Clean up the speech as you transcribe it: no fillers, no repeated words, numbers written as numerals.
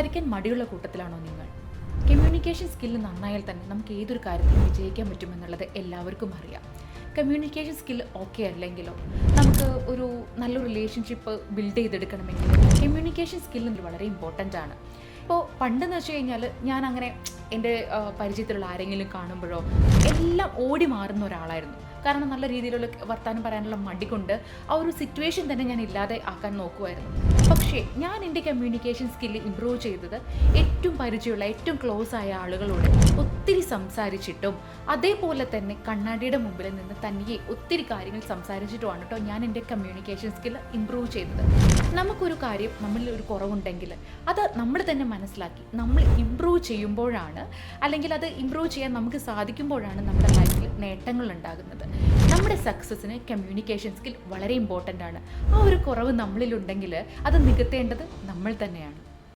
സംസാരിക്കാൻ മടിയുള്ള കൂട്ടത്തിലാണോ നിങ്ങൾ? കമ്മ്യൂണിക്കേഷൻ സ്കില്ല് നന്നായാൽ തന്നെ നമുക്ക് ഏതൊരു കാര്യത്തിലും വിജയിക്കാൻ പറ്റുമെന്നുള്ളത് എല്ലാവർക്കും അറിയാം. കമ്മ്യൂണിക്കേഷൻ സ്കില്ല് ഓക്കെ അല്ലെങ്കിലോ നമുക്ക് ഒരു നല്ലൊരു റിലേഷൻഷിപ്പ് ബിൽഡ് ചെയ്തെടുക്കണമെങ്കിൽ കമ്മ്യൂണിക്കേഷൻ സ്കില്ല് വളരെ ഇമ്പോർട്ടൻ്റ് ആണ്. ഇപ്പോൾ പണ്ടെന്ന് വെച്ച് കഴിഞ്ഞാൽ ഞാൻ അങ്ങനെ എൻ്റെ പരിചയത്തിലുള്ള ആരെങ്കിലും കാണുമ്പോഴോ എല്ലാം ഓടി മാറുന്ന ഒരാളായിരുന്നു. കാരണം നല്ല രീതിയിലുള്ള വർത്തമാനം പറയാനുള്ള മടി കൊണ്ട് ആ ഒരു സിറ്റുവേഷൻ തന്നെ ഞാൻ ഇല്ലാതെ ആക്കാൻ നോക്കുമായിരുന്നു. പക്ഷേ ഞാൻ എൻ്റെ കമ്മ്യൂണിക്കേഷൻ സ്കില്ല് ഇമ്പ്രൂവ് ചെയ്തത് ഏറ്റവും പരിചയമുള്ള ഏറ്റവും ക്ലോസ് ആയ ആളുകളോട് ഒത്തിരി സംസാരിച്ചിട്ടും അതേപോലെ തന്നെ കണ്ണാടിയുടെ മുമ്പിൽ നിന്ന് തനിയെ ഒത്തിരി കാര്യങ്ങൾ സംസാരിച്ചിട്ടുമാണ് കേട്ടോ ഞാൻ എൻ്റെ കമ്മ്യൂണിക്കേഷൻ സ്കില്ല് ഇമ്പ്രൂവ് ചെയ്തത്. നമുക്കൊരു കാര്യം നമ്മളിൽ ഒരു കുറവുണ്ടെങ്കിൽ അത് നമ്മൾ തന്നെ മനസ്സിലാക്കി നമ്മൾ ഇമ്പ്രൂവ് ചെയ്യുമ്പോഴാണ്, അല്ലെങ്കിൽ അത് ഇമ്പ്രൂവ് ചെയ്യാൻ നമുക്ക് സാധിക്കുമ്പോഴാണ് നമ്മുടെ ലൈഫിൽ നേട്ടങ്ങൾ ഉണ്ടാകുന്നത്. നമ്മുടെ സക്സസ്സിന് കമ്മ്യൂണിക്കേഷൻ സ്കിൽ വളരെ ഇമ്പോർട്ടൻ്റ് ആണ്. ആ ഒരു കുറവ് നമ്മളിലുണ്ടെങ്കിൽ അത് നികത്തേണ്ടത് നമ്മൾ തന്നെയാണ്.